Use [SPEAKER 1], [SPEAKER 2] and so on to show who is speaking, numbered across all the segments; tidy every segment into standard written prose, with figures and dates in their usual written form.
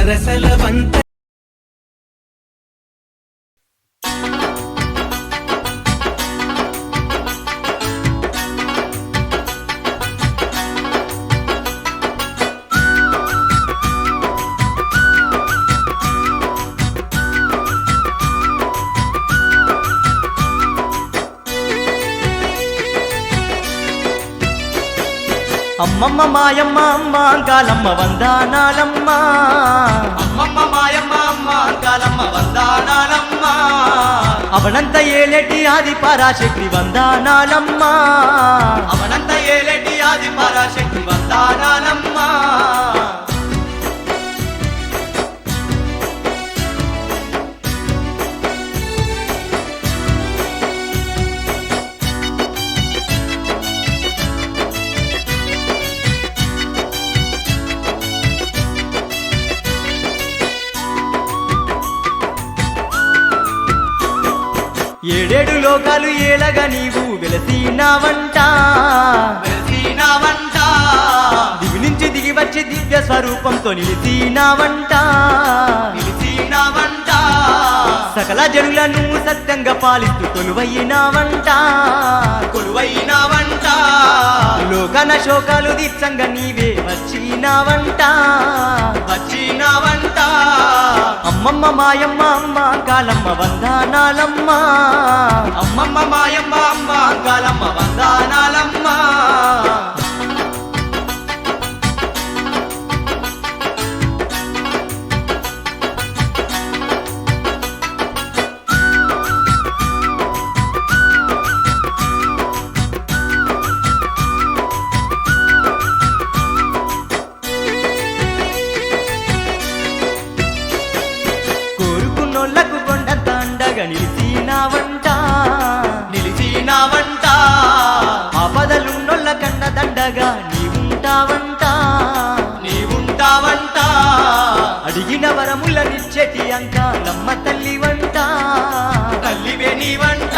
[SPEAKER 1] సరసల వంత
[SPEAKER 2] అమ్మమ్మ మాయమ్మ అమ్మ అంకాలమ్మ వందనాలమ్మ
[SPEAKER 3] అమ్మమ్మ మాయమ్మ అమ్మ అంకాలమ్మ వందనాలమ్మ
[SPEAKER 2] అవనంత ఏలేటి ఆది పరాశక్తి వందనాలమ్మ
[SPEAKER 3] అవనంత ఏలేటి ఆది పరాశక్తి వందనాలమ్మ
[SPEAKER 2] ఏడేడు లోకాలు ఏలగా నీవు వెలసినావంట
[SPEAKER 3] వెలిసినావంట
[SPEAKER 2] దివి నుంచి దిగి వచ్చి దివ్య స్వరూపంతో నిలిచినావంట
[SPEAKER 3] నిలిచినావంట
[SPEAKER 2] సకల జనులను సత్యంగా పాలిస్తూ కొలువైనావంట
[SPEAKER 3] కొలువైనావంట
[SPEAKER 2] లోకన శోకాలు దీర్ఘంగా నీవే వచ్చినావంట
[SPEAKER 3] వచ్చినావంట
[SPEAKER 2] అమ్మమ్మ మాయమ్మ అమ్మ కాలమ్మ వందనాలమ్మ
[SPEAKER 3] అమ్మమ్మ మాయమ్మ అమ్మ అంకాలమ్మ వందనాలమ్మ
[SPEAKER 2] కోరుకున్నోళ్లకు కొండంత అండగా నిలిచినావంట
[SPEAKER 3] నిలిచినావంట
[SPEAKER 2] ఆపదలున్నోళ్ళ కండ దండగా నీవుంటావంట
[SPEAKER 3] నీవుంటావంట
[SPEAKER 2] అడిగిన వరములనిచ్చేటి అంకాలమ్మ తల్లి వంట
[SPEAKER 3] తల్లివే నీవంట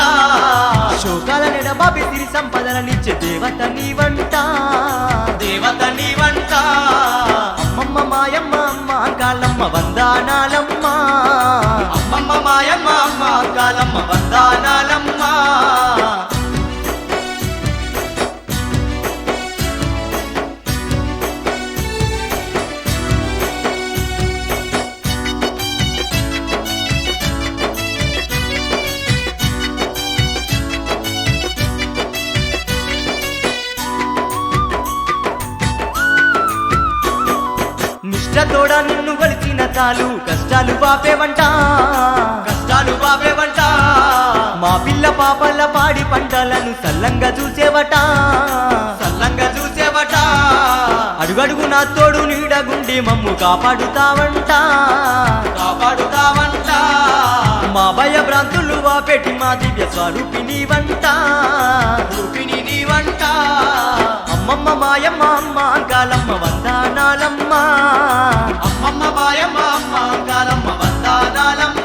[SPEAKER 2] శోకాల నెడబాపి సిరి సంపదలనిచ్చే దేవత నీవంట
[SPEAKER 3] దేవత నీవంట
[SPEAKER 2] అమ్మమ్మ మాయమ్మ అమ్మ కాలమ్మ వందనాలమ్మ
[SPEAKER 3] అమ్మమ్మ మాయమ్మ అమ్మ అంకాలమ్మ వందనాలమ్మ
[SPEAKER 2] నిష్ఠతోడ నిన్ను కొలిచిన చాలు కష్టాలు పాపేవంట
[SPEAKER 3] కష్టాలు బాబేవంట
[SPEAKER 2] మా పిల్ల పాపల పాడి పంటలను సల్లంగా చూసేవట
[SPEAKER 3] సల్లంగా చూసేవట
[SPEAKER 2] అడుగడుగు నా తోడు నీడగుండి మమ్ము కాపాడుతావంట
[SPEAKER 3] కాపాడుతావంట
[SPEAKER 2] మా భయ భ్రాంతులు వాపెట్టి మా దివ్య స్వరూపిణి వంట
[SPEAKER 3] రూపిణి నీవంట
[SPEAKER 2] అమ్మమ్మ మాయమ్మ అమ్మ కాలమ్మ వందనాలమ్మ
[SPEAKER 3] అమ్మమ్మ మాయమ్మ అమ్మ అంకాలమ్మ వందనాలమ్మ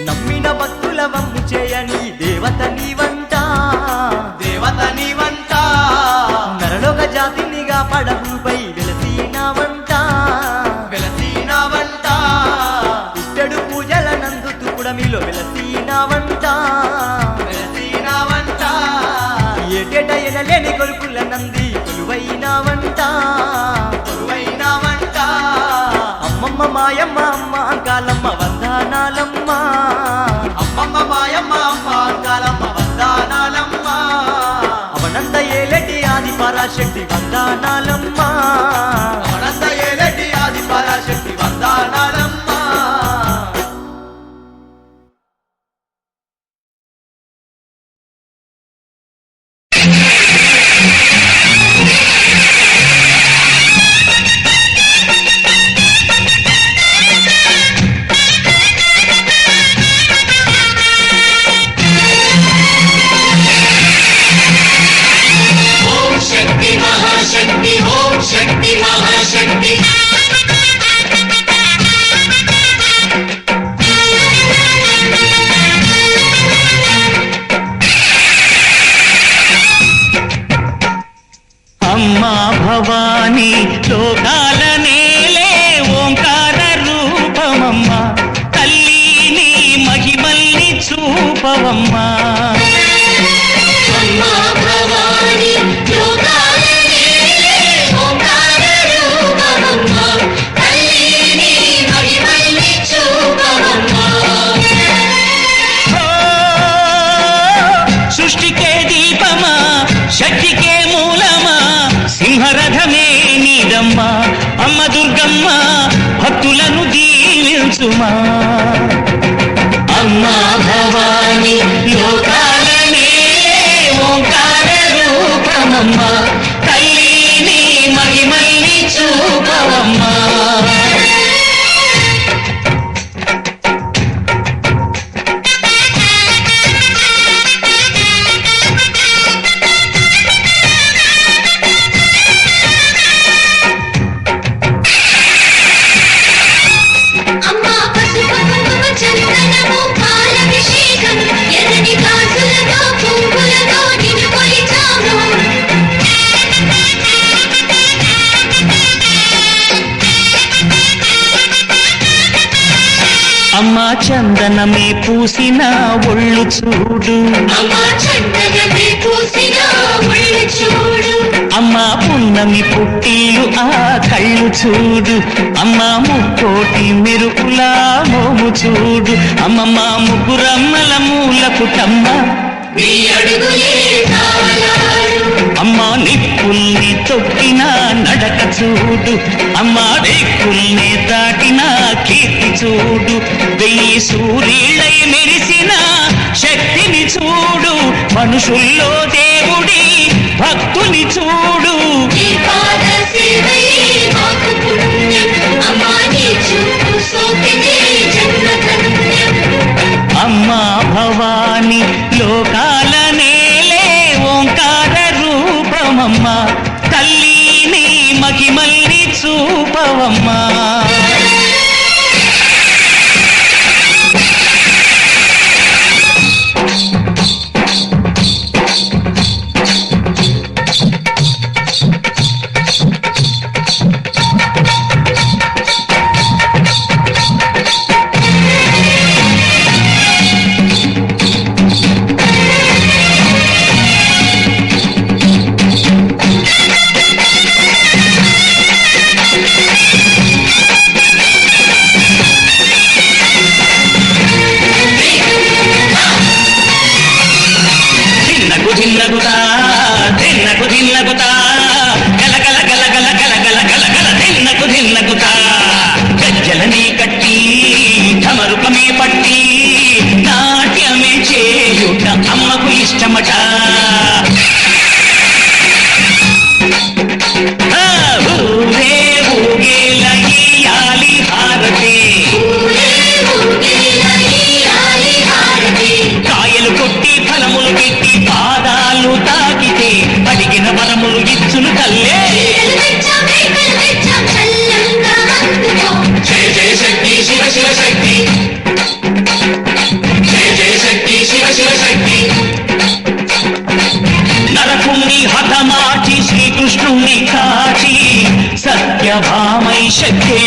[SPEAKER 2] నమ్మిన భక్తుల వమ్ము చేయని దేవత నీవంట
[SPEAKER 3] దేవత నీవంట
[SPEAKER 2] నరలోక జాతినిగా పడవుపై వెలసినావంట
[SPEAKER 3] వెలసినావంట
[SPEAKER 2] ఇట్టడు పూజల నందు తుకుడమిలో వెలసినావంట
[SPEAKER 3] వెలసినావంట
[SPEAKER 2] ఏటేట ఎనలేని కొలుకుల నంది కొలువైనావంట
[SPEAKER 3] కొలువైనావంట
[SPEAKER 2] అమ్మమ్మ మాయమ్మ అమ్మ కాలమ్మ వందనాలమ్మ
[SPEAKER 3] అమ్మమ్మ మాయమ్మ అమ్మ అంకాలమ్మ వందనాలమ్మ
[SPEAKER 2] అవనంద ఏలటి ఆది పరాశక్తి వందనాలమ్మ
[SPEAKER 3] అనంత ఏలటి ఆది పరాశక్తి వందనాలమ్మ
[SPEAKER 1] చూపవమ్మా.
[SPEAKER 4] అమ్మా భవాని లోకాలనే ఓంకార రూపమమ్మా తల్లిని మహిమల్ని చూపవమ్మా.
[SPEAKER 1] సృష్టికే దీపమా శక్తికే మూలమా సింహరథమే నీదమ్మా అమ్మ దుర్గమ్మ భక్తులను దీవించుమా. అమ్మా భవాని లోకాలనే ఓంకార రూపమమ్మా తల్లిని మహిమల్ని చూపవమ్మా.
[SPEAKER 4] అమ్మా పసుపు కుంకుమ చందనము పాలభిషేకం ఎర్రని గాజులతో పువ్వులతో నిన్ను కొలిచాము.
[SPEAKER 1] అమ్మా చందనమే పూసిన ఒళ్ళు చూడు
[SPEAKER 4] అమ్మా చందనమే పూసిన ఒళ్ళు చూడు.
[SPEAKER 1] అమ్మా పున్నమి పుట్టిల్లు ఆ కళ్ళు చూడు అమ్మా ముక్కోటి మెరుపులా మోము చూడు అమ్మమ్మ ముగ్గురమ్మల మూల పుట్టమ్మ
[SPEAKER 4] నీ అడుగులే తాళాలు.
[SPEAKER 1] అమ్మా నిప్పుల్ని తొక్కిన నడక చూడు అమ్మా రేకుల్ని దాటిన కీర్తి చూడు 1000 సూర్యులై మెరిసిన శక్తిని చూడు మనుషుల్లో దేవుడి భక్తుని చూడు.
[SPEAKER 4] నీ పాద సేవయే మాకు పుణ్యం అమ్మా నీ చూపు సోకినే జన్మ ధన్యం.
[SPEAKER 1] అమ్మా భవాని లోకాల నేలే ఓంకార రూపమమ్మా తల్లిని మహిమల్ని చూపవమ్మా. ధిన్నగుతా ధిన్నగుతా గల గల గల గల గల గల గల గల ధిన్నగుతా గజ్జలని కట్టి ఢమరుకమే పట్టి నాట్యమే చేయుట అమ్మకు ఇష్టమట. ఊరే ఊగేల ఇయ్యాలి హారతి కాయలు కొట్టి ఫలములు పెట్టి పాదాలు తాకితే అడిగిన వరములు ఇచ్చును తల్లే.
[SPEAKER 4] జయ జయ శక్తి శివ శివ శక్తి జయ జయ శక్తి శివ శివ శక్తి.
[SPEAKER 1] నరకుణ్ణి హతమార్చి శ్రీకృష్ణుణ్ణి కాచి సత్యభామై శక్తి